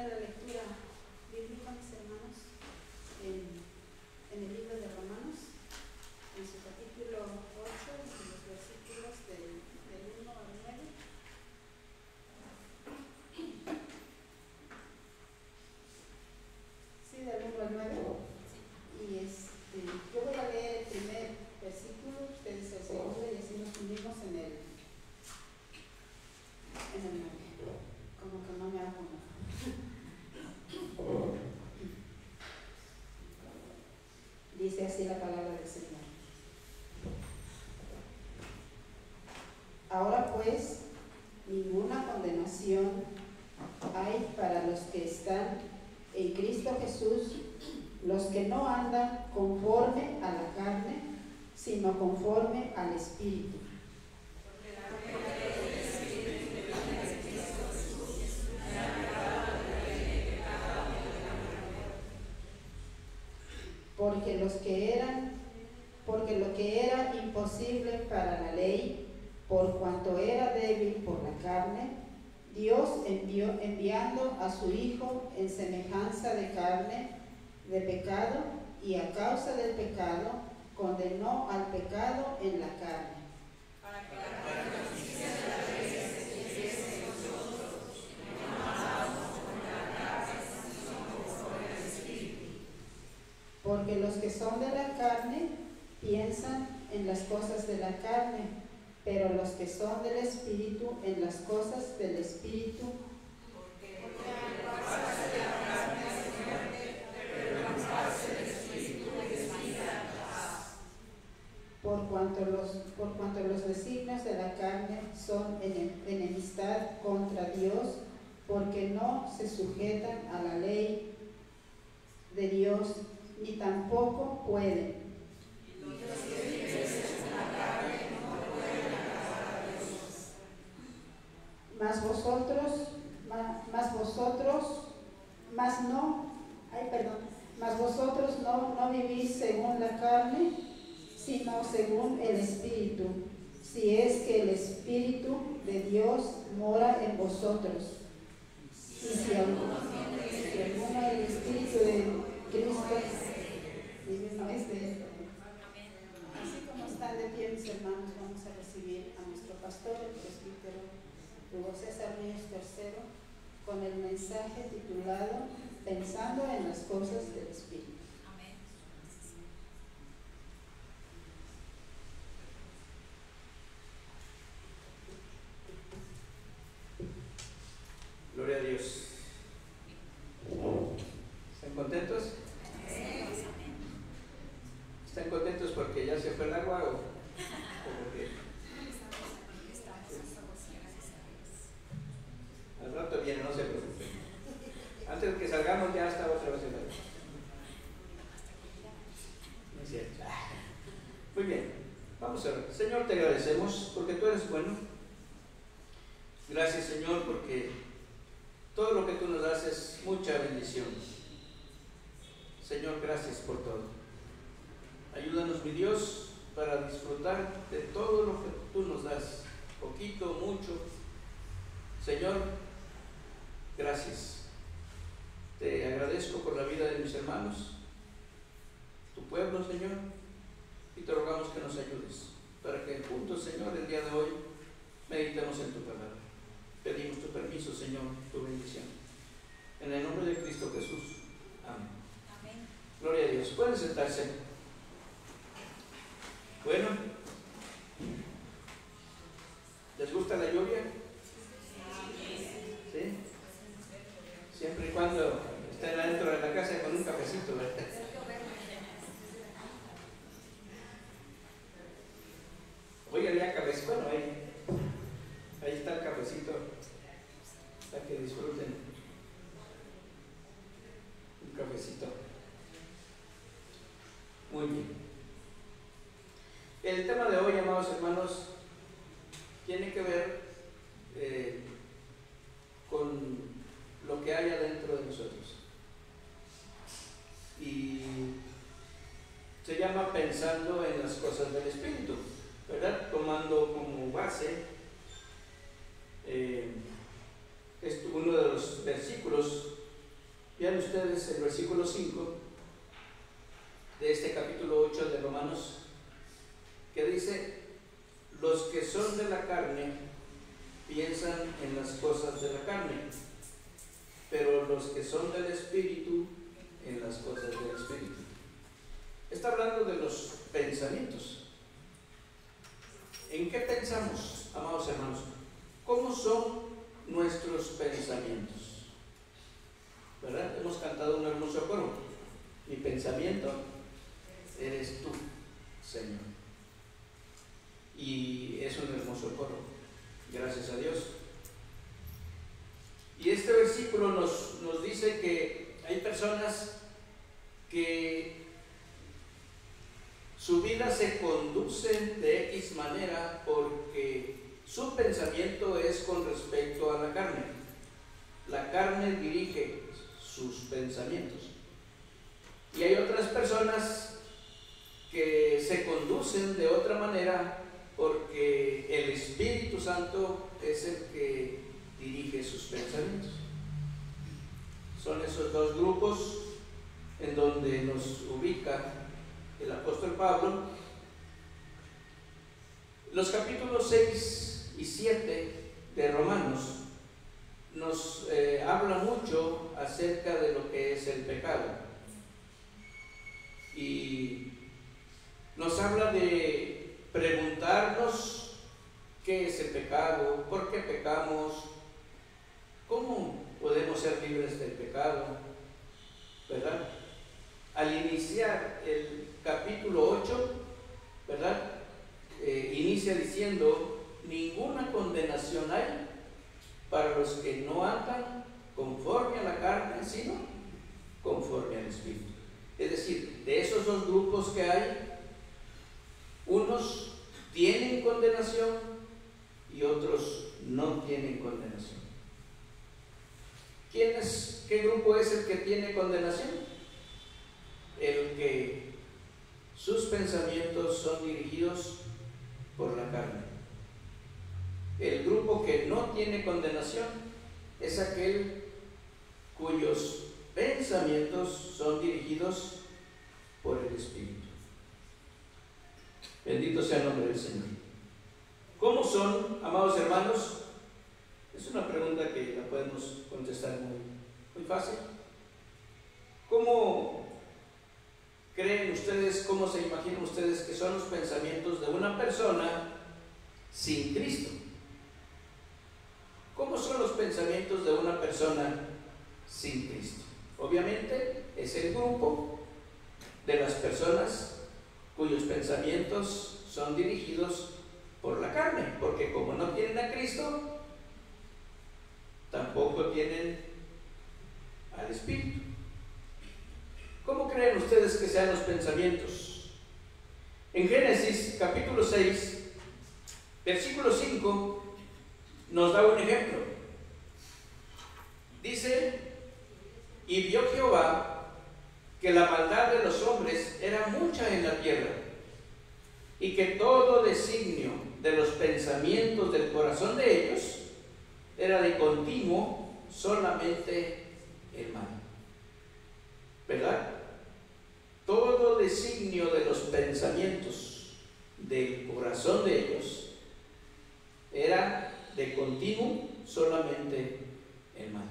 tener la lectura bíblica, mis hermanos, en el libro de Romanos, en su capítulo 8, y los versículos del 1 al 9. Sí, del 1 al 9. Y yo voy a leer el primer versículo, ustedes el segundo, y así nos unimos en el 9. Como que no me hago nada. Dice así la palabra del Señor. Ahora pues, ninguna condenación hay para los que están en Cristo Jesús, los que no andan conforme a la carne, sino conforme al Espíritu. Porque lo que era imposible para la ley, por cuanto era débil por la carne, Dios enviando a su Hijo en semejanza de carne, de pecado, y a causa del pecado, condenó al pecado en la carne. Para que la justicia de la ley se cumpliese en nosotros, que no andamos conforme a la carne, sino conforme al Espíritu. Porque los que son de la carne piensan en las cosas de la carne, pero los que son del Espíritu en las cosas del Espíritu. Porque la paz de la carne es muerte, pero la paz del Espíritu es vida y paz. Por cuanto los designios de la carne son enemistad contra Dios, porque no se sujetan a la ley de Dios, ni tampoco pueden. Mas vosotros no vivís según la carne, sino según el Espíritu, si es que el Espíritu de Dios mora en vosotros. Y si alguno el Espíritu de Cristo no es de él. Así como están de pie, mis hermanos, vamos a recibir a nuestro pastor, el presbítero Hugo César Ríos III, con el mensaje titulado Pensando en las cosas del Espíritu. Amén. Gloria a Dios. ¿Están contentos? ¿Están contentos porque ya se fue el agua o porque? Al rato viene, no se preocupen. Antes de que salgamos ya está otra vez el agua. No es cierto. Muy bien, vamos a ver. Señor, te agradecemos porque tú eres bueno. Gracias, Señor, porque todo lo que tú nos das es mucha bendición. Señor, gracias por todo. Ayúdanos, mi Dios, para disfrutar de todo lo que tú nos das, poquito, mucho. Señor, gracias. Te agradezco por la vida de mis hermanos, tu pueblo, Señor, y te rogamos que nos ayudes para que juntos, Señor, el día de hoy meditemos en tu palabra. Pedimos tu permiso, Señor, tu bendición. En el nombre de Cristo Jesús. Amén. Amén. Gloria a Dios. Pueden sentarse. Bueno, ¿les gusta la lluvia? ¿Sí? Siempre y cuando estén adentro de la casa con un cafecito, ¿verdad? Hoy había cafecito, bueno, ahí está el cafecito, para que disfruten un cafecito. Muy bien. El tema de hoy, amados hermanos, tiene que ver con lo que hay adentro de nosotros. Y se llama Pensando en las cosas del Espíritu, ¿verdad? Tomando como base uno de los versículos Vean ustedes el versículo 5 de este capítulo 8 de Romanos, que dice: los que son de la carne piensan en las cosas de la carne, pero los que son del Espíritu en las cosas del Espíritu. Está hablando de los pensamientos. ¿En qué pensamos, amados hermanos? ¿Cómo son nuestros pensamientos? ¿Verdad? Hemos cantado un hermoso coro: mi pensamiento eres tú, Señor. Y es un hermoso coro, gracias a Dios. Y este versículo nos dice que hay personas que su vida se conduce de X manera porque su pensamiento es con respecto a la carne. La carne dirige sus pensamientos. Y hay otras personas que se conducen de otra manera porque el Espíritu Santo es el que dirige sus pensamientos. Son esos dos grupos en donde nos ubica el apóstol Pablo. Los capítulos 6 y 7 de Romanos nos habla mucho acerca de lo que es el pecado, y nos habla de preguntarnos qué es el pecado, por qué pecamos, cómo podemos ser libres del pecado, ¿verdad? Al iniciar el capítulo 8, ¿verdad? Inicia diciendo: ninguna condenación hay para los que no andan conforme a la carne, sino conforme al Espíritu. Es decir, de esos dos grupos que hay, unos tienen condenación y otros no tienen condenación. ¿Qué grupo es el que tiene condenación? El que sus pensamientos son dirigidos por la carne. El grupo que no tiene condenación es aquel cuyos pensamientos son dirigidos por el Espíritu. Bendito sea el nombre del Señor. ¿Cómo son, amados hermanos? Es una pregunta que la podemos contestar muy fácil. ¿Cómo creen ustedes, cómo se imaginan ustedes que son los pensamientos de una persona sin Cristo? ¿Cómo son los pensamientos de una persona sin Cristo? Obviamente es el grupo de las personas cuyos pensamientos son dirigidos por la carne, porque como no tienen a Cristo, tampoco tienen al Espíritu. ¿Cómo creen ustedes que sean los pensamientos? En Génesis capítulo 6, versículo 5, nos da un ejemplo. Dice: y vio Jehová que la maldad de los hombres era mucha en la tierra, y que todo designio de los pensamientos del corazón de ellos era de continuo solamente el mal. ¿Verdad? Todo designio de los pensamientos del corazón de ellos era de continuo solamente el mal.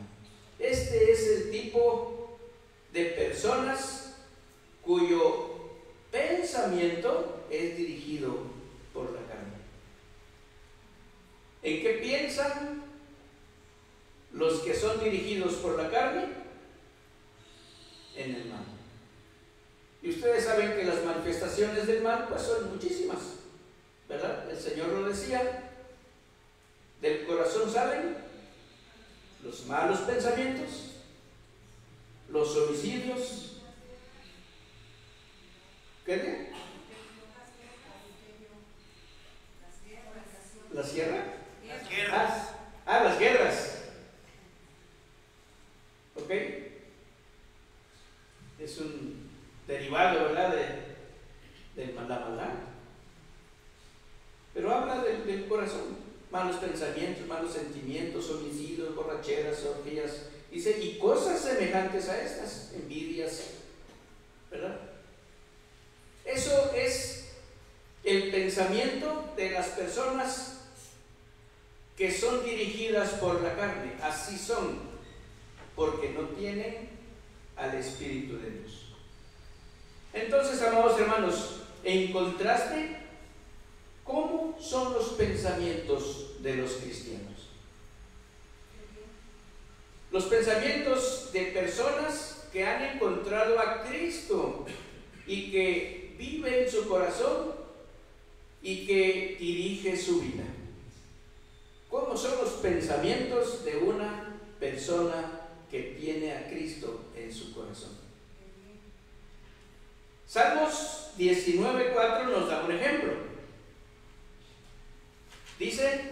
Este es el tipo de personas cuyo pensamiento es dirigido por la carne. ¿En qué piensan los que son dirigidos por la carne? En el mal. Y ustedes saben que las manifestaciones del mal pues son muchísimas, ¿verdad? El Señor lo decía: del corazón salen los malos pensamientos, los homicidios, ¿qué? ¿La sierra? Las guerras. Las guerras. ¿Ok? Es un derivado, ¿verdad?, de la maldad. Pero habla del corazón. malos pensamientos, malos sentimientos, homicidios, borracheras, orgías, dice, y cosas semejantes a estas, envidias, ¿verdad? Eso es el pensamiento de las personas que son dirigidas por la carne. Así son, porque no tienen al Espíritu de Dios. Entonces, amados hermanos, en contraste, ¿cómo son los pensamientos de los cristianos? Los pensamientos de personas que han encontrado a Cristo y que vive en su corazón y que dirige su vida. ¿Cómo son los pensamientos de una persona que tiene a Cristo en su corazón? Salmos 19:4 nos da un ejemplo. Dice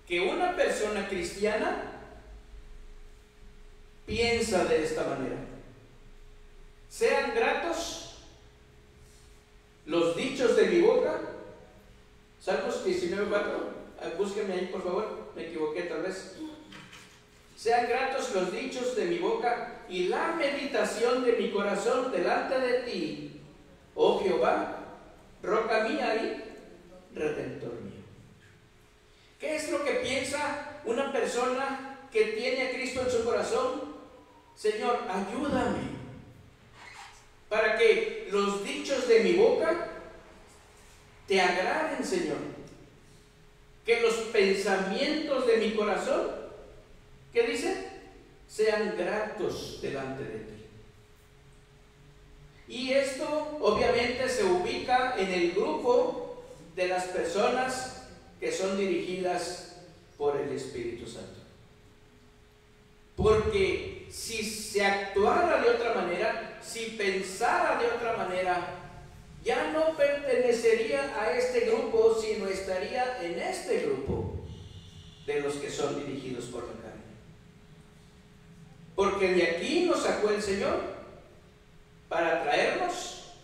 que una persona cristiana piensa de esta manera: sean gratos los dichos de mi boca. Salmos 19:4, búsquenme ahí por favor, me equivoqué tal vez. Sean gratos los dichos de mi boca y la meditación de mi corazón delante de ti, oh Jehová, roca mía y redentor mío. ¿Qué es lo que piensa una persona que tiene a Cristo en su corazón? Señor, ayúdame para que los dichos de mi boca te agraden, Señor. Que los pensamientos de mi corazón, ¿qué dice? Sean gratos delante de ti. Y esto obviamente se ubica en el grupo de las personas que son dirigidas por el Espíritu Santo. Porque si se actuara de otra manera, si pensara de otra manera, ya no pertenecería a este grupo, sino estaría en este grupo de los que son dirigidos por la carne. Porque de aquí nos sacó el Señor para traernos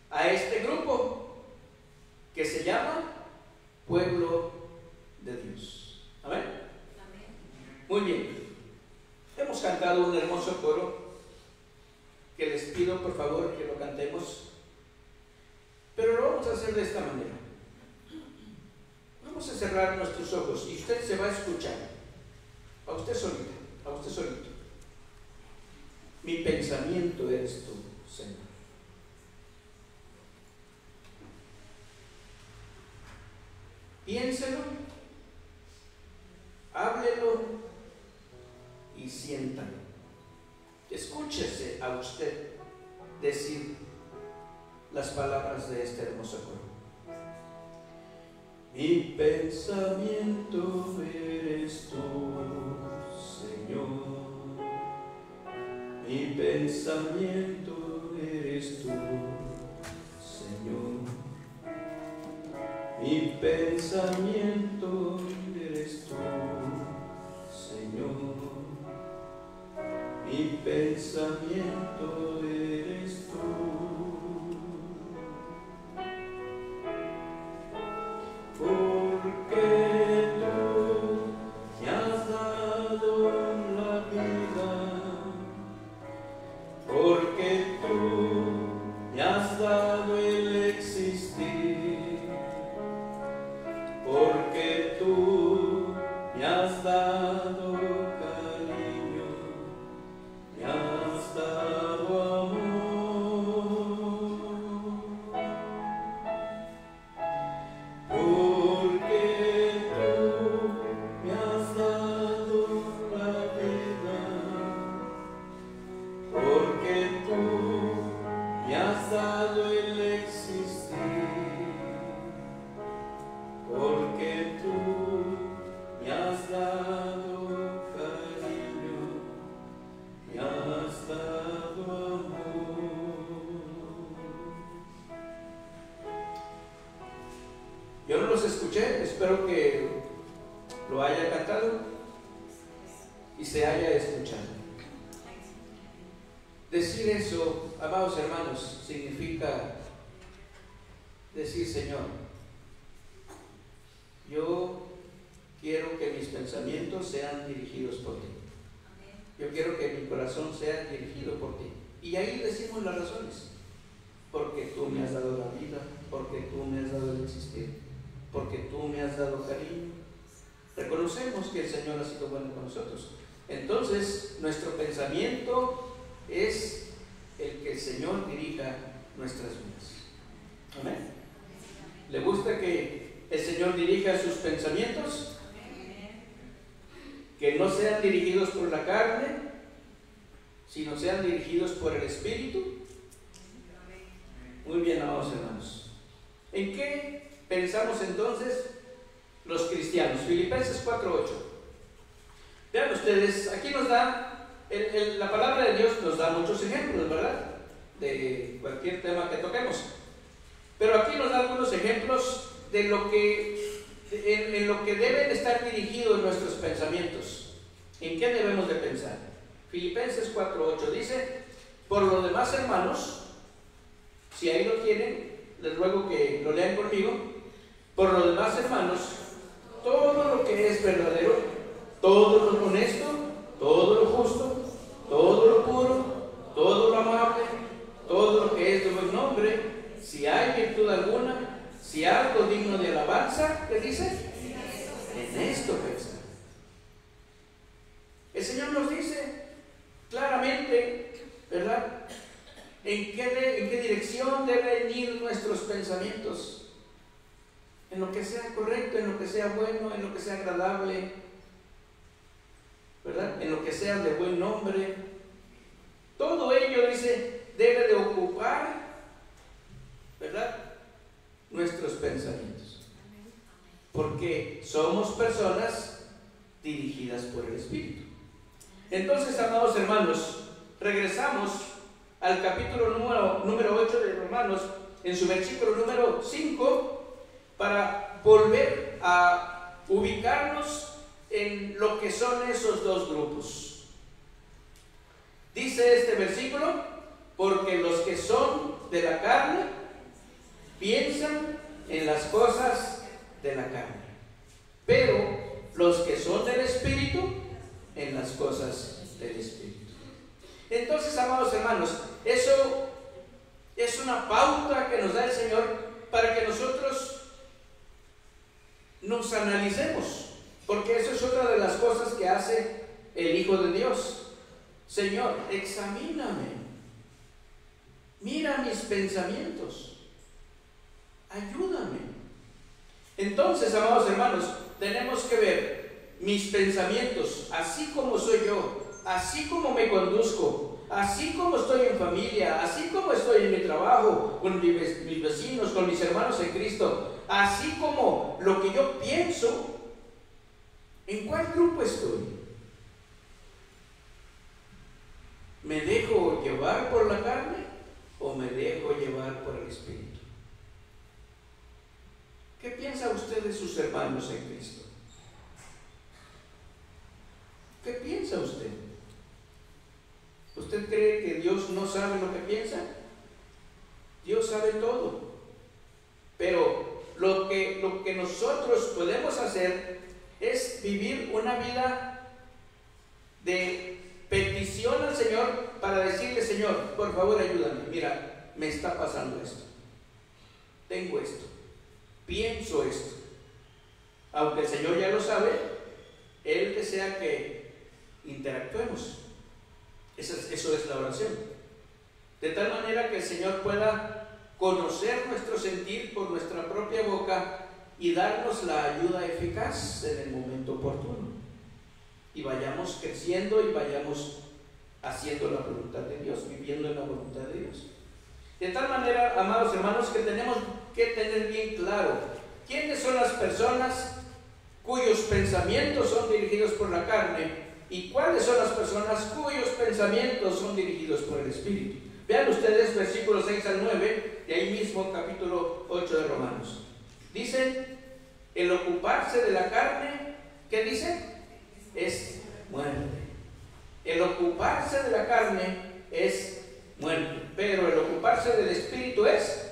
a este grupo que se llama pueblo de Dios. ¿Amén? Amén. Muy bien. Hemos cantado un hermoso coro que les pido por favor que lo cantemos, pero lo vamos a hacer de esta manera. Vamos a cerrar nuestros ojos y usted se va a escuchar a usted solita, a usted solito. Mi pensamiento eres tú, Señor. Piénselo, háblelo y siéntalo. Escúchese a usted decir las palabras de este hermoso coro. Mi pensamiento eres tú, Señor. Mi pensamiento eres tú, Señor. Mi pensamiento eres tú, Señor. Mi pensamiento eres tú. Porque tú me has dado la vida. Porque tú me has dado el existir. Porque tú me has dado cariño, me has dado amor. Porque tú me has dado la vida. Porque tú me has dado el existir. Porque tú me has dado cariño, me has dado amor. Yo no los escuché, espero que lo haya cantado y se haya escuchado. Decir eso, amados hermanos, significa decir: Señor, yo quiero que mis pensamientos sean dirigidos por ti. Yo quiero que mi corazón sea dirigido por ti. Y ahí decimos las razones. Porque tú me has dado la vida, porque tú me has dado el existir, porque tú me has dado cariño. Reconocemos que el Señor ha sido bueno con nosotros. Entonces, nuestro pensamiento es el que el Señor dirija nuestras vidas. Amén. ¿Le gusta que el Señor dirija sus pensamientos? Que no sean dirigidos por la carne, sino sean dirigidos por el Espíritu. Muy bien, amados hermanos. ¿En qué pensamos entonces los cristianos? Filipenses 4:8. Vean ustedes, aquí nos da, la palabra de Dios nos da muchos ejemplos, ¿verdad? De cualquier tema que toquemos. Pero aquí nos da algunos ejemplos de lo que, en lo que deben estar dirigidos nuestros pensamientos. ¿En qué debemos de pensar? Filipenses 4:8 dice: por lo demás, hermanos, si ahí lo tienen, les ruego que lo lean conmigo. Por lo demás, hermanos, todo lo que es verdadero, todo lo honesto, todo lo justo, todo lo puro, todo lo amable, todo lo que es de buen nombre, si hay virtud alguna, si algo digno de alabanza, ¿qué dice? En esto pensar. El Señor nos dice claramente, ¿verdad?, ¿en qué dirección deben ir nuestros pensamientos? En lo que sea correcto, en lo que sea bueno, en lo que sea agradable, ¿verdad? En lo que sea de buen nombre. Todo ello, dice, debe de ocupar, ¿verdad?, nuestros pensamientos. Porque somos personas dirigidas por el Espíritu. Entonces, amados hermanos, regresamos al capítulo número 8 de Romanos, en su versículo número 5, para volver a ubicarnos en lo que son esos dos grupos. Dice este versículo: porque los que son de la carne piensan en las cosas de la carne, pero los que son del Espíritu, en las cosas del Espíritu. Entonces, amados hermanos, eso es una pauta que nos da el Señor para que nosotros nos analicemos, porque eso es otra de las cosas que hace el Hijo de Dios. Señor, examíname, mira mis pensamientos, ayúdame. Entonces, amados hermanos, tenemos que ver mis pensamientos, así como soy yo, así como me conduzco, así como estoy en familia, así como estoy en mi trabajo, con mis vecinos, con mis hermanos en Cristo, así como lo que yo pienso. ¿En cuál grupo estoy? ¿Me dejo llevar por la carne o me dejo llevar por el Espíritu? ¿Qué piensa usted de sus hermanos en Cristo? ¿Qué piensa usted? ¿Usted cree que Dios no sabe lo que piensa? Dios sabe todo. Pero lo que nosotros podemos hacer es vivir una vida de petición al Señor, para decirle: Señor, por favor ayúdame, mira, me está pasando esto, tengo esto, pienso esto. Aunque el Señor ya lo sabe, Él desea que interactuemos. Eso es la oración, de tal manera que el Señor pueda conocer nuestro sentir por nuestra propia boca y darnos la ayuda eficaz en el momento oportuno, y vayamos creciendo y vayamos haciendo la voluntad de Dios, viviendo en la voluntad de Dios. De tal manera, amados hermanos, que tenemos que tener bien claro quiénes son las personas cuyos pensamientos son dirigidos por la carne y cuáles son las personas cuyos pensamientos son dirigidos por el Espíritu. Vean ustedes versículos 6 al 9 de ahí mismo, capítulo 8 de Romanos. Dice: el ocuparse de la carne, ¿qué dice? Es muerte. El ocuparse de la carne es muerte, pero el ocuparse del Espíritu es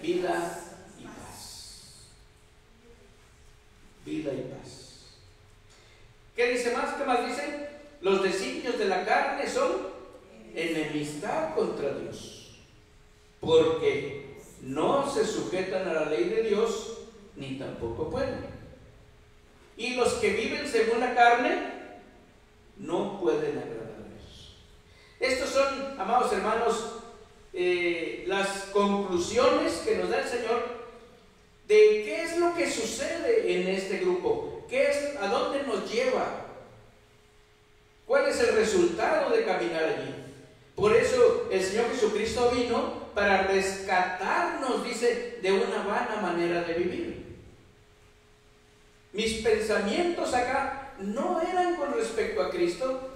vida y paz. vida y paz. ¿Qué dice más? ¿Qué más dice? Los designios de la carne son enemistad contra Dios, porque no se sujetan a la ley de Dios, ni tampoco pueden. Y los que viven según la carne no pueden agradar a Dios. Estos son, amados hermanos, las conclusiones que nos da el Señor de qué es lo que sucede en este grupo, a dónde nos lleva, cuál es el resultado de caminar allí. Por eso el Señor Jesucristo vino para rescatarnos, dice, de una vana manera de vivir. Mis pensamientos acá no eran con respecto a Cristo,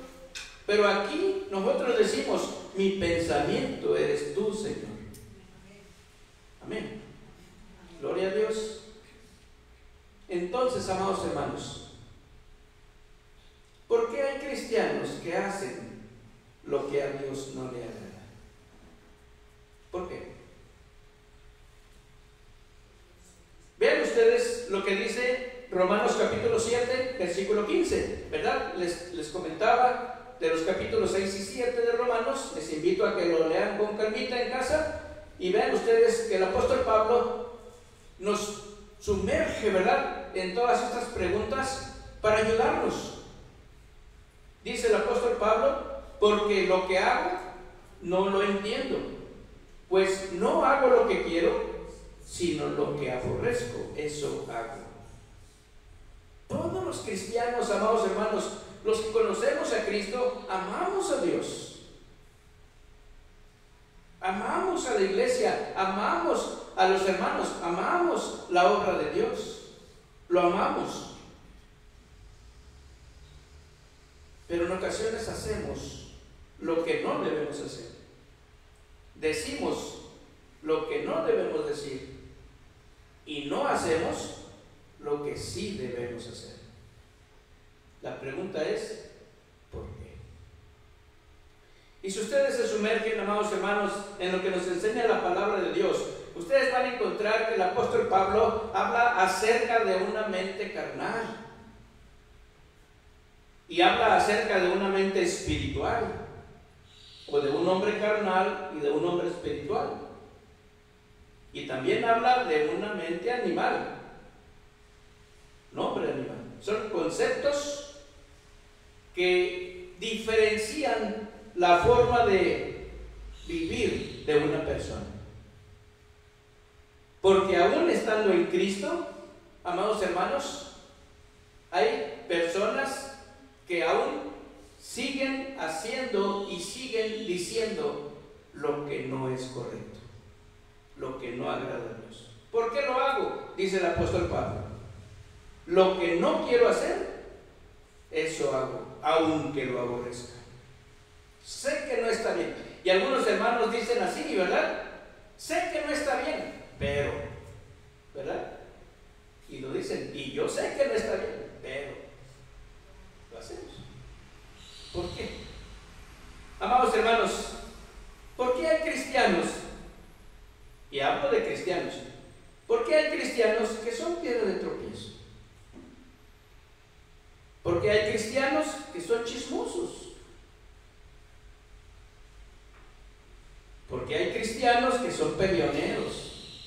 pero aquí nosotros decimos, mi pensamiento eres tú, Señor. Amén. Gloria a Dios. Entonces, amados hermanos, ¿por qué hay cristianos que hacen lo que a Dios no le agrada? ¿Por qué? Vean ustedes lo que dice Romanos capítulo 7, versículo 15, ¿verdad? Les comentaba de los capítulos 6 y 7 de Romanos. Les invito a que lo lean con calmita en casa y vean ustedes que el apóstol Pablo nos sumerge, ¿verdad?, en todas estas preguntas para ayudarnos. Dice el apóstol Pablo: porque lo que hago no lo entiendo, pues no hago lo que quiero, sino lo que aborrezco, eso hago. Todos los cristianos, amados hermanos, los que conocemos a Cristo, amamos a Dios, amamos a la iglesia, amamos a los hermanos, amamos la obra de Dios, lo amamos. Pero en ocasiones hacemos lo que no debemos hacer, decimos lo que no debemos decir y no hacemos lo que sí debemos hacer. La pregunta es, ¿por qué? Y si ustedes se sumergen, amados hermanos, en lo que nos enseña la palabra de Dios, ustedes van a encontrar que el apóstol Pablo habla acerca de una mente carnal y habla acerca de una mente espiritual, o de un hombre carnal y de un hombre espiritual, y también habla de una mente animal, no hombre animal. Son conceptos que diferencian la forma de vivir de una persona. Porque aún estando en Cristo, amados hermanos, hay personas que aún siguen haciendo y siguen diciendo lo que no es correcto, lo que no agrada a Dios. ¿Por qué lo hago?, dice el apóstol Pablo. Lo que no quiero hacer, eso hago, aunque lo aborrezca. Sé que no está bien. Y algunos hermanos dicen así, ¿verdad? Sé que no está bien, pero, ¿verdad? Y lo dicen, y yo sé que no está bien, pero lo hacemos. ¿Por qué? Amados hermanos, ¿por qué hay cristianos? Y hablo de cristianos. ¿Por qué hay cristianos que son piedra de tropiezo? Porque hay cristianos que son chismosos. Porque hay cristianos que son peleoneros.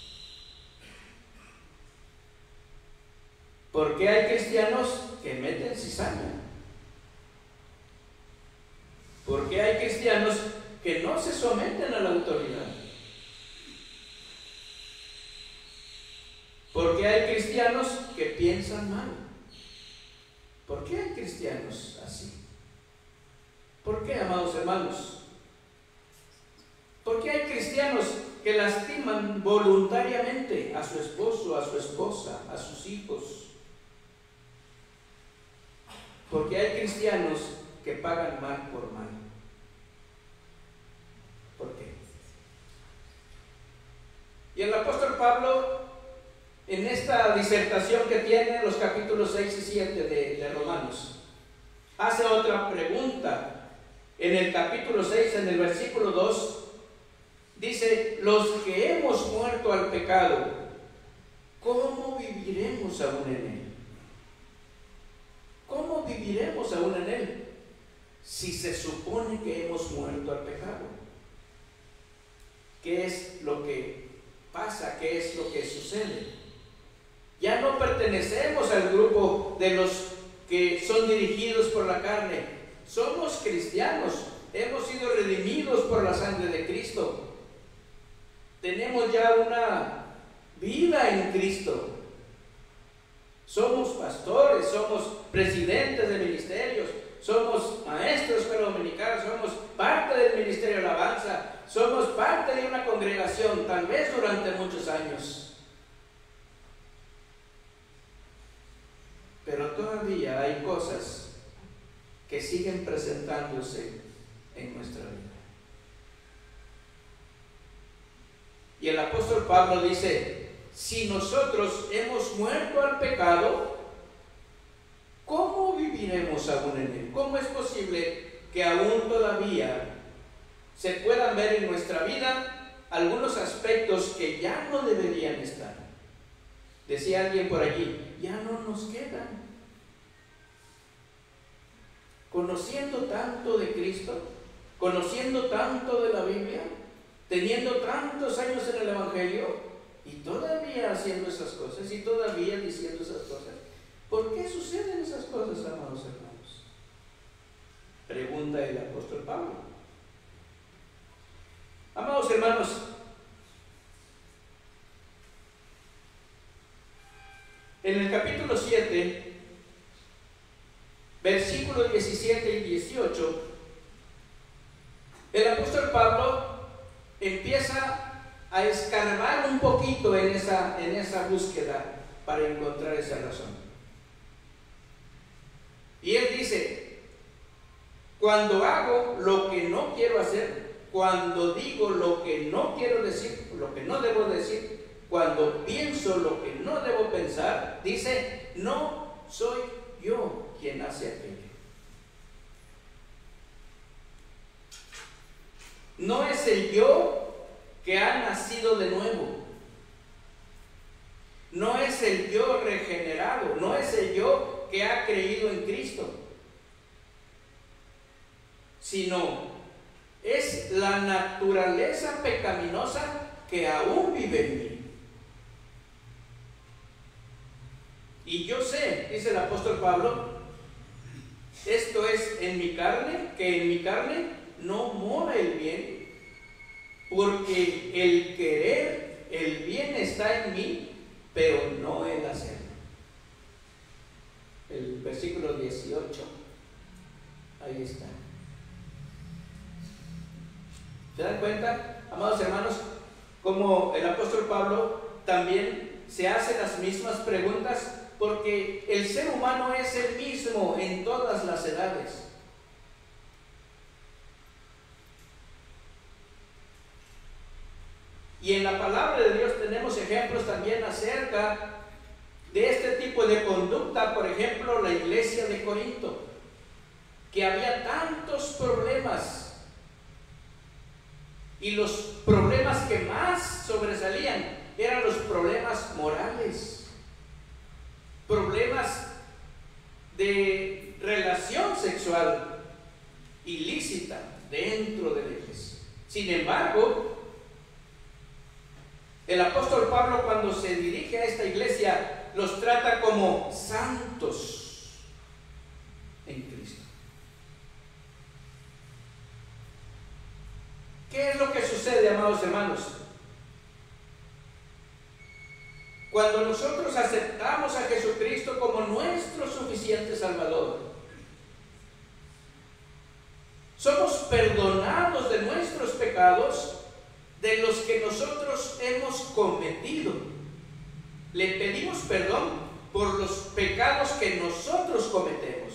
Porque hay cristianos que meten cizaña. Porque hay cristianos que no se someten a la autoridad. Porque hay cristianos que piensan mal. ¿Por qué hay cristianos así? ¿Por qué, amados hermanos? ¿Por qué hay cristianos que lastiman voluntariamente a su esposo, a su esposa, a sus hijos? Porque hay cristianos que pagan mal por mal. ¿Por qué? Y el apóstol Pablo, en esta disertación que tiene, los capítulos 6 y 7 de Romanos, hace otra pregunta. En el capítulo 6, en el versículo 2, dice: los que hemos muerto al pecado, ¿cómo viviremos aún en él? ¿cómo viviremos aún en él si se supone que hemos muerto al pecado? ¿Qué es lo que pasa? ¿Qué es lo que sucede? Ya no pertenecemos al grupo de los que son dirigidos por la carne. Somos cristianos, hemos sido redimidos por la sangre de Cristo. Tenemos ya una vida en Cristo. Somos pastores, somos presidentes de ministerios, somos maestros de escuela dominical, somos parte del ministerio de alabanza, somos parte de una congregación, tal vez durante muchos años. Pero todavía hay cosas que siguen presentándose en nuestra vida. Y el apóstol Pablo dice: si nosotros hemos muerto al pecado, ¿cómo viviremos aún en él? ¿Cómo es posible que aún todavía se puedan ver en nuestra vida algunos aspectos que ya no deberían estar? Decía alguien por allí: ya no nos quedan. Conociendo tanto de Cristo, conociendo tanto de la Biblia, teniendo tantos años en el Evangelio, y todavía haciendo esas cosas, y todavía diciendo esas cosas. ¿Por qué suceden esas cosas, amados hermanos? Pregunta el apóstol Pablo. Amados hermanos, en el capítulo 7, versículos 17 y 18, el apóstol Pablo empieza a escarbar un poquito en esa búsqueda para encontrar esa razón. Y él dice: cuando hago lo que no quiero hacer, cuando digo lo que no quiero decir, lo que no debo decir, cuando pienso lo que no debo pensar, dice, no soy yo quien hace aquello. No es el yo que ha nacido de nuevo. No es el yo regenerado. No es el yo que ha creído en Cristo. Sino es la naturaleza pecaminosa que aún vive en mí. Y yo sé, dice el apóstol Pablo, esto es en mi carne, que en mi carne no mora el bien, porque el querer el bien está en mí, pero no el hacerlo. El versículo 18, ahí está. ¿Se dan cuenta, amados hermanos, como el apóstol Pablo también se hace las mismas preguntas? Porque el ser humano es el mismo en todas las edades. Y en la palabra de Dios tenemos ejemplos también acerca de este tipo de conducta. Por ejemplo, la iglesia de Corinto, que había tantos problemas, y los problemas que más sobresalían eran los problemas morales, problemas de relación sexual ilícita dentro de la iglesia. Sin embargo, el apóstol Pablo, cuando se dirige a esta iglesia, los trata como santos en Cristo. ¿Qué es lo que sucede, amados hermanos? Cuando nosotros aceptamos a Jesucristo como nuestro suficiente Salvador, somos perdonados de nuestros pecados, de los que nosotros hemos cometido. Le pedimos perdón por los pecados que nosotros cometemos,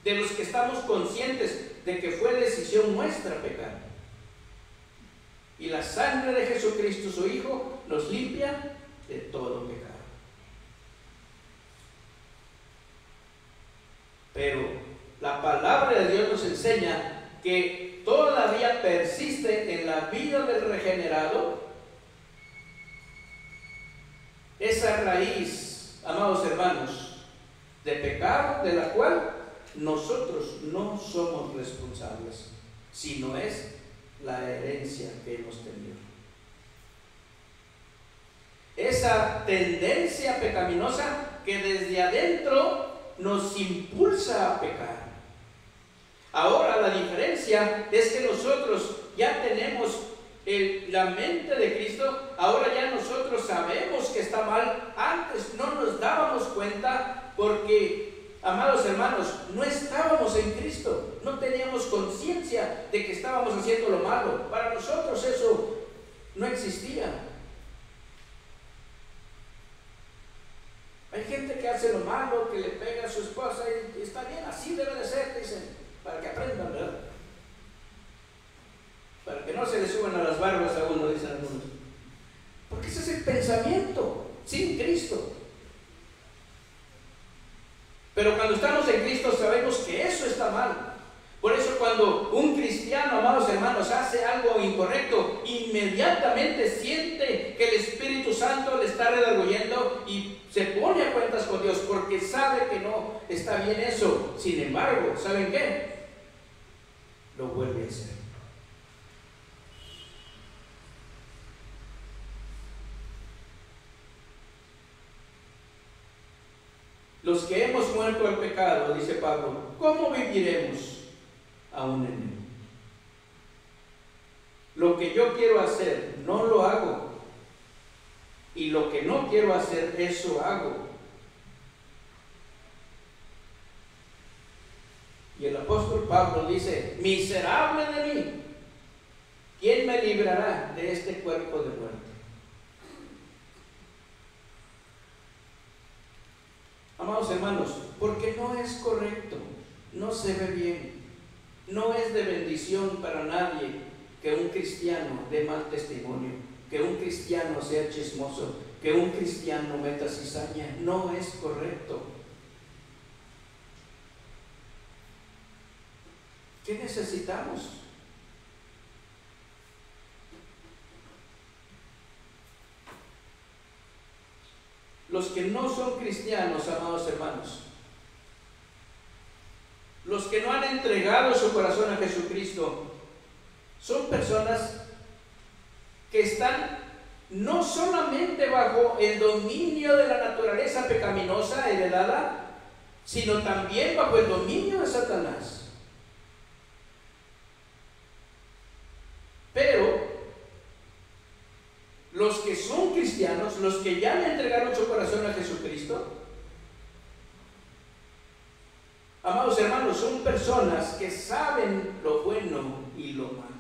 de los que estamos conscientes de que fue decisión nuestra pecar. Y la sangre de Jesucristo, su Hijo, nos limpia de todo pecado. Pero la palabra de Dios nos enseña que todavía persiste en la vida del regenerado esa raíz, amados hermanos, nosotros no somos responsables, sino es la herencia que hemos tenido. Esa tendencia pecaminosa que desde adentro nos impulsa a pecar. Ahora la diferencia es que nosotros ya tenemos la mente de Cristo, ahora ya nosotros sabemos que está mal. Antes no nos dábamos cuenta porque, amados hermanos, no estábamos en Cristo, no teníamos conciencia de que estábamos haciendo lo malo. Para nosotros eso no existía. Hay gente que hace lo malo, que le pega a su esposa y está bien, así debe de ser, dicen, para que aprendan, ¿verdad? Para que no se le suban a las barbas a uno, dicen algunos. Porque ese es el pensamiento sin Cristo. Pero cuando estamos en Cristo sabemos que eso está mal. Por eso cuando un cristiano, amados hermanos, hace algo incorrecto, inmediatamente siente que el Espíritu Santo le está redarguyendo y se pone a cuentas con Dios porque sabe que no está bien eso. Sin embargo, ¿saben qué? Lo vuelve a hacer. Los que hemos muerto al pecado, dice Pablo, ¿cómo viviremos aún en él? Lo que yo quiero hacer, no lo hago. Y lo que no quiero hacer, eso hago. Y el apóstol Pablo dice, miserable de mí, ¿quién me librará de este cuerpo de muerte? Amados hermanos, porque no es correcto, no se ve bien, no es de bendición para nadie que un cristiano dé mal testimonio, que un cristiano sea chismoso, que un cristiano meta cizaña. No es correcto. ¿Qué necesitamos? Los que no son cristianos, amados hermanos, los que no han entregado su corazón a Jesucristo, son personas que están no solamente bajo el dominio de la naturaleza pecaminosa heredada, sino también bajo el dominio de Satanás. Pero los que son cristianos, los que ya le entregaron su corazón a Jesucristo, amados hermanos, son personas que saben lo bueno y lo malo.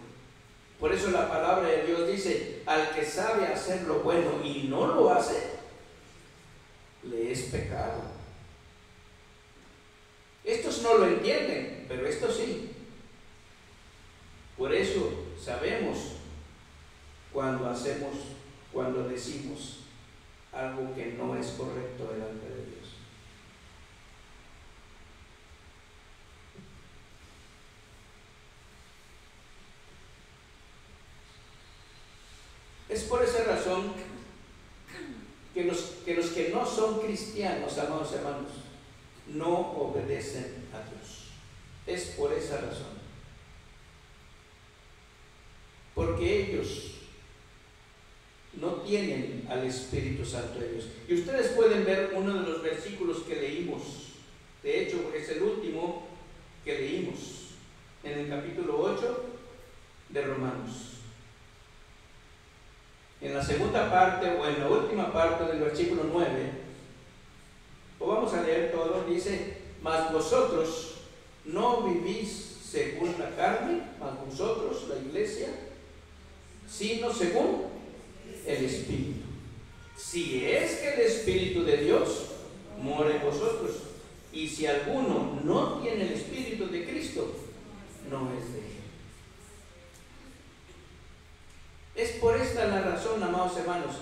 Por eso la palabra de Dios dice, al que sabe hacer lo bueno y no lo hace, le es pecado. Estos no lo entienden, pero estos sí. Por eso sabemos cuando decimos algo que no es correcto delante de Dios. Es por esa razón que los que no son cristianos, amados hermanos, no obedecen a Dios. Es por esa razón. Porque ellos no tienen al Espíritu Santo de Dios. Y ustedes pueden ver uno de los versículos que leímos. De hecho, es el último que leímos en el capítulo 8 de Romanos. En la segunda parte o en la última parte del versículo 9, o vamos a leer todo, dice, mas vosotros no vivís según la carne, mas vosotros, la iglesia, sino según el Espíritu. Si es que el Espíritu de Dios mora en vosotros, y si alguno no tiene el Espíritu de Cristo, no es de él. Es por esta la razón, amados hermanos,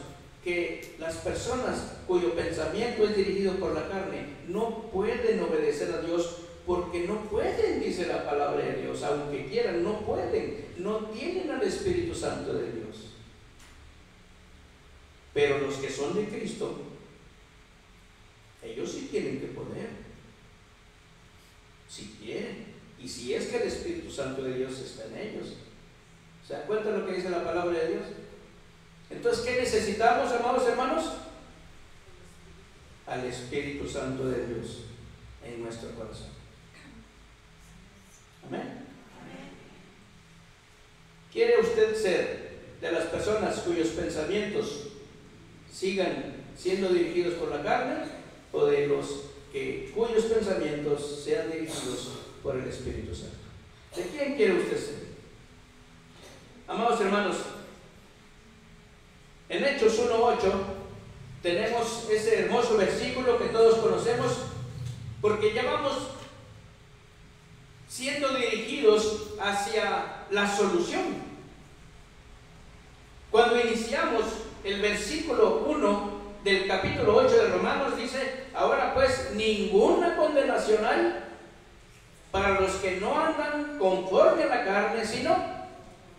que las personas cuyo pensamiento es dirigido por la carne no pueden obedecer a Dios, porque no pueden, dice la palabra de Dios, aunque quieran, no pueden, no tienen al Espíritu Santo de Dios. Pero los que son de Cristo, ellos sí tienen que poder, si quieren. si es que el Espíritu Santo de Dios está en ellos. ¿Se dan cuenta de lo que dice la palabra de Dios? Entonces, ¿qué necesitamos, amados hermanos? Al Espíritu Santo de Dios en nuestro corazón. Amén. ¿Quiere usted ser de las personas cuyos pensamientos sigan siendo dirigidos por la carne, o de los cuyos pensamientos sean dirigidos por el Espíritu Santo? ¿De quién quiere usted ser? Amados hermanos, en Hechos 1:8 tenemos ese hermoso versículo que todos conocemos, porque ya vamos siendo dirigidos hacia la solución. Cuando iniciamos el versículo 1 del capítulo 8 de Romanos, dice: ahora pues ninguna condenación hay para los que no andan conforme a la carne, sino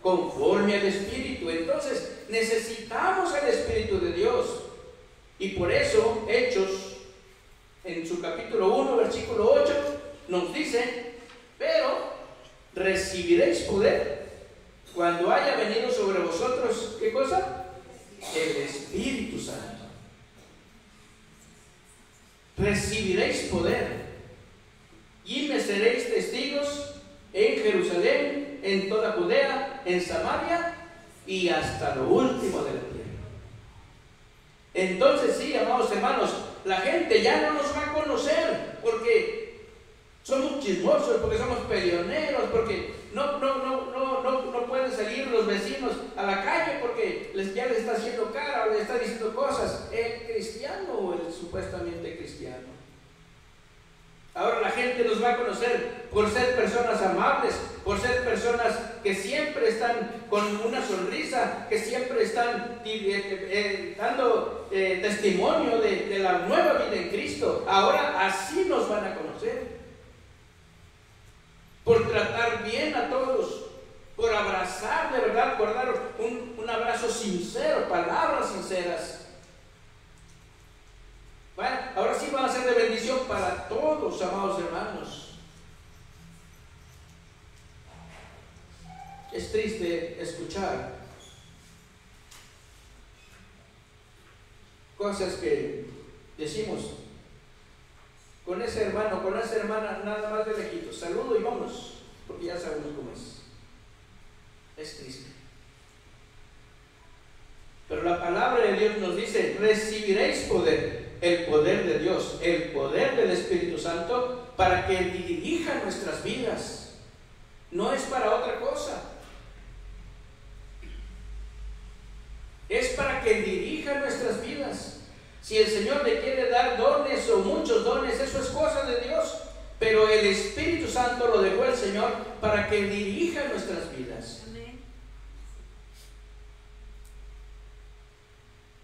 conforme al Espíritu. Entonces necesitamos al Espíritu de Dios, y por eso Hechos, en su capítulo 1 versículo 8, nos dice: pero recibiréis poder cuando haya venido sobre vosotros, ¿qué cosa? El Espíritu Santo. Recibiréis poder y me seréis testigos en Jerusalén, en toda Judea, en Samaria y hasta lo último de la tierra. Entonces sí, amados hermanos, la gente ya no nos va a conocer porque somos chismosos, porque somos peleoneros, porque no pueden salir los vecinos a la calle porque ya les está haciendo cara o les está diciendo cosas. El cristiano o el supuestamente cristiano. Ahora la gente nos va a conocer por ser personas amables, por ser personas que siempre están con una sonrisa, que siempre están dando testimonio de la nueva vida en Cristo. Ahora así nos van a conocer. Por tratar bien a todos, por abrazar de verdad, por dar un abrazo sincero, palabras sinceras. Bueno, ahora sí van a ser de bendición para todos, amados hermanos. Es triste escuchar cosas que decimos: con ese hermano, con esa hermana, nada más de lejitos, saludo y vámonos, porque ya sabemos cómo es. Es triste. Pero la palabra de Dios nos dice: recibiréis poder, el poder de Dios, el poder del Espíritu Santo, para que dirija nuestras vidas. No es para otra cosa. Es para que dirija nuestras vidas. Si el Señor le quiere dar dones o muchos dones, eso es cosa de Dios. Pero el Espíritu Santo lo dejó el Señor para que dirija nuestras vidas. Amén.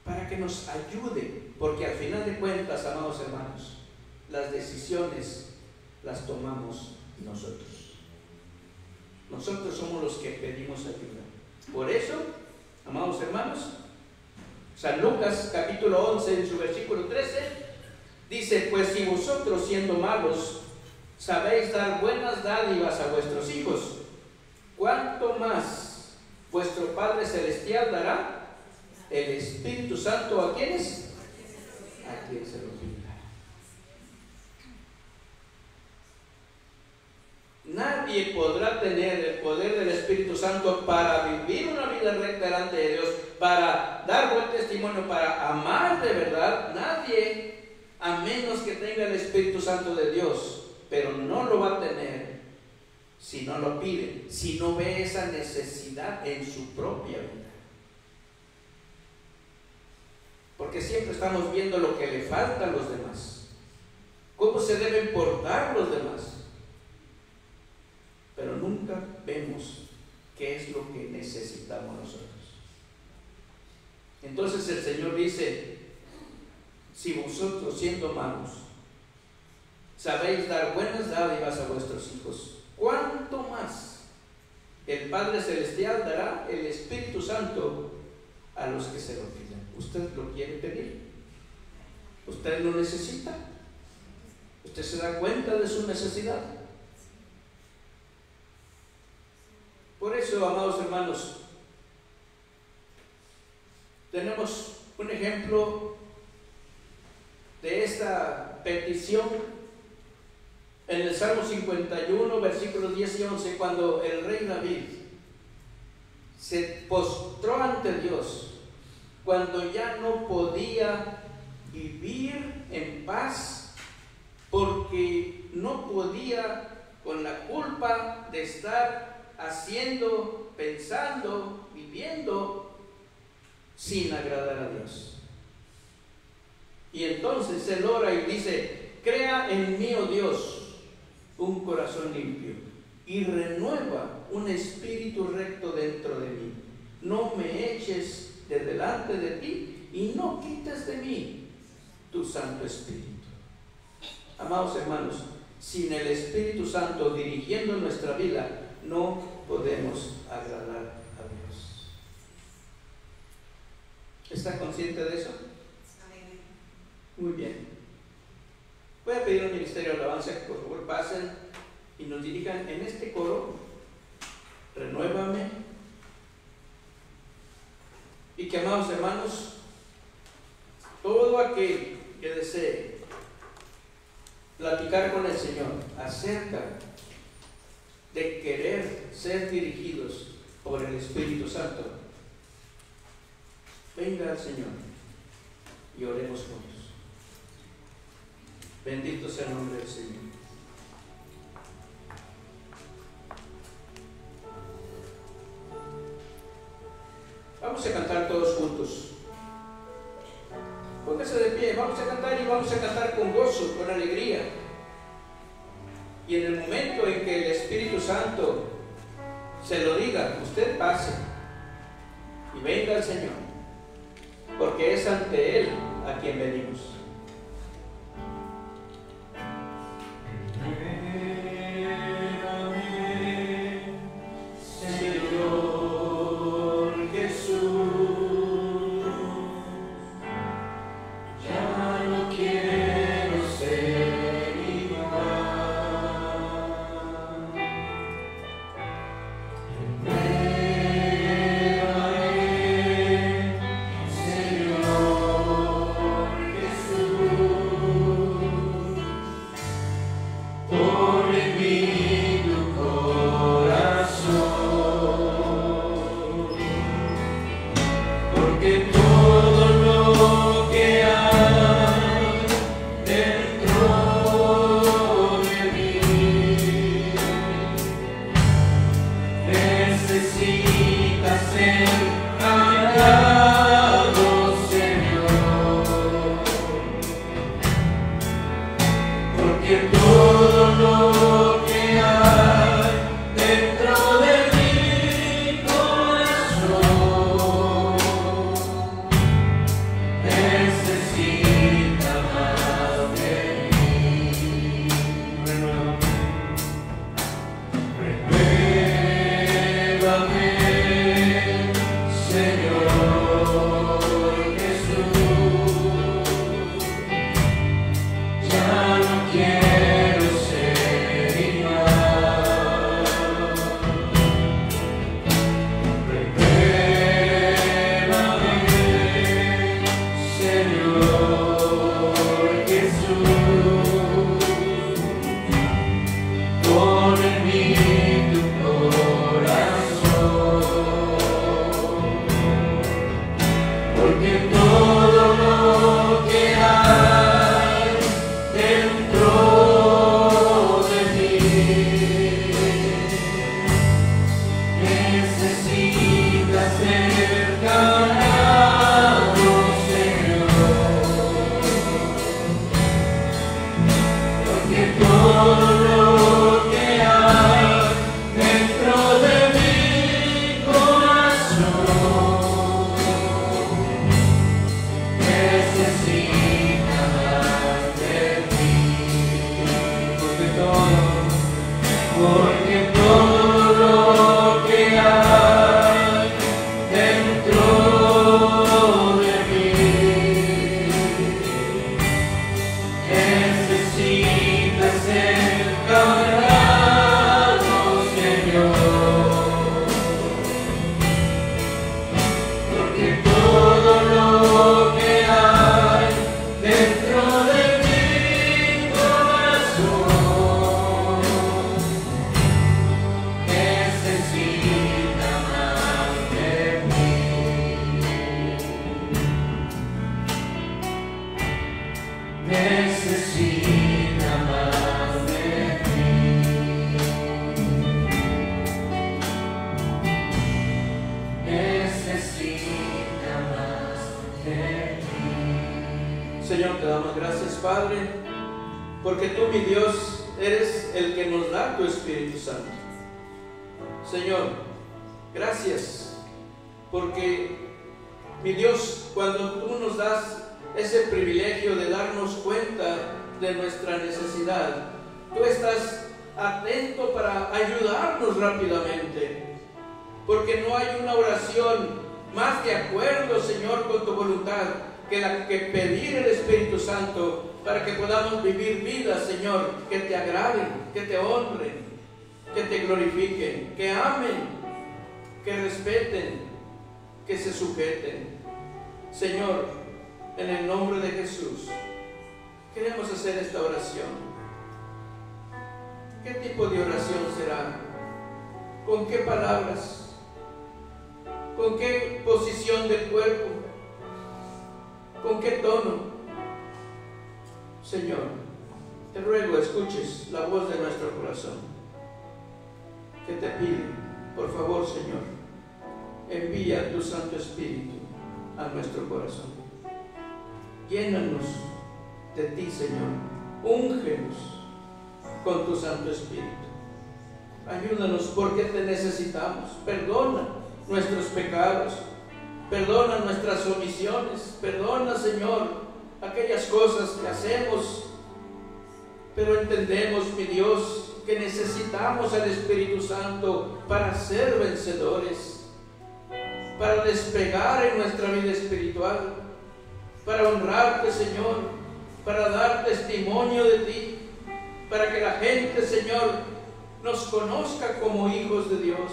Para que nos ayude, porque al final de cuentas, amados hermanos, las decisiones las tomamos nosotros. Nosotros somos los que pedimos ayuda. Por eso, amados hermanos, San Lucas capítulo 11 en su versículo 13 dice: pues si vosotros, siendo malos, sabéis dar buenas dádivas a vuestros hijos, ¿cuánto más vuestro Padre Celestial dará el Espíritu Santo a quienes? A quien se lo pida. Nadie podrá tener el poder del Espíritu Santo para vivir una vida recta delante de Dios, para dar buen testimonio, para amar de verdad. Nadie, a menos que tenga el Espíritu Santo de Dios. Pero no lo va a tener si no lo pide, si no ve esa necesidad en su propia vida. Porque siempre estamos viendo lo que le falta a los demás, cómo se deben portar los demás, pero nunca vemos qué es lo que necesitamos nosotros. Entonces el Señor dice: si vosotros, siendo malos, sabéis dar buenas dádivas a vuestros hijos, ¿cuánto más el Padre Celestial dará el Espíritu Santo a los que se lo pidan? ¿Usted lo quiere pedir? ¿Usted lo necesita? ¿Usted se da cuenta de su necesidad? eso, amados hermanos, tenemos un ejemplo de esta petición en el Salmo 51, versículos 10 y 11, cuando el rey David se postró ante Dios, cuando ya no podía vivir en paz, porque no podía, con la culpa de estar haciendo, pensando, viviendo sin agradar a Dios. Y entonces él ora y dice: crea en mí, oh Dios, un corazón limpio y renueva un espíritu recto dentro de mí. No me eches de delante de ti y no quites de mí tu Santo Espíritu. Amados hermanos, sin el Espíritu Santo dirigiendo nuestra vida, no podemos agradar a Dios. ¿Está consciente de eso? Muy bien. Voy a pedir al Ministerio de Alabanza que por favor pasen y nos dirijan en este coro: renuévame. Y que, amados hermanos, todo aquel que desee platicar con el Señor acerca de querer ser dirigidos por el Espíritu Santo, venga al Señor y oremos juntos. Bendito sea el nombre del Señor. Vamos a cantar todos juntos. Póngase de pie, vamos a cantar y vamos a cantar con gozo, con alegría. Y en el momento en que el Espíritu Santo se lo diga, usted pase y venga al Señor, porque es ante Él a quien venimos. Jesús. Gracias, Padre, porque tú, mi Dios, eres el que nos da tu Espíritu Santo. Señor, gracias, porque, mi Dios, cuando tú nos das ese privilegio de darnos cuenta de nuestra necesidad, tú estás atento para ayudarnos rápidamente, porque no hay una oración más de acuerdo, Señor, con tu voluntad que la que pedir el Espíritu Santo para que podamos vivir vidas, Señor, que te agraden, que te honren, que te glorifiquen, que amen, que respeten, que se sujeten. Señor, en el nombre de Jesús, queremos hacer esta oración. ¿Qué tipo de oración será? ¿Con qué palabras? ¿Con qué posición del cuerpo? ¿Con qué tono? Señor, te ruego escuches la voz de nuestro corazón, que te pide, por favor, Señor, envía tu Santo Espíritu a nuestro corazón. Llénanos de ti, Señor. Úngenos con tu Santo Espíritu. Ayúdanos porque te necesitamos. Perdona nuestros pecados. Perdona nuestras omisiones. Perdona, Señor, aquellas cosas que hacemos. Pero entendemos, mi Dios, que necesitamos al Espíritu Santo para ser vencedores, para despegar en nuestra vida espiritual, para honrarte, Señor, para dar testimonio de ti, para que la gente, Señor, nos conozca como hijos de Dios.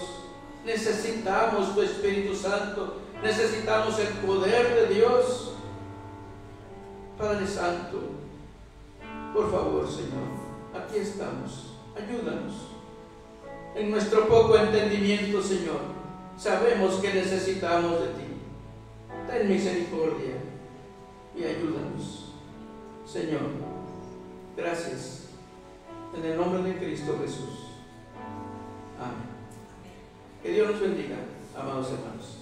Necesitamos tu Espíritu Santo, necesitamos el poder de Dios. Padre Santo, por favor, Señor, aquí estamos, ayúdanos. En nuestro poco entendimiento, Señor, sabemos que necesitamos de ti. Ten misericordia y ayúdanos. Señor, gracias. En el nombre de Cristo Jesús. Amén. Que Dios nos bendiga, amados hermanos.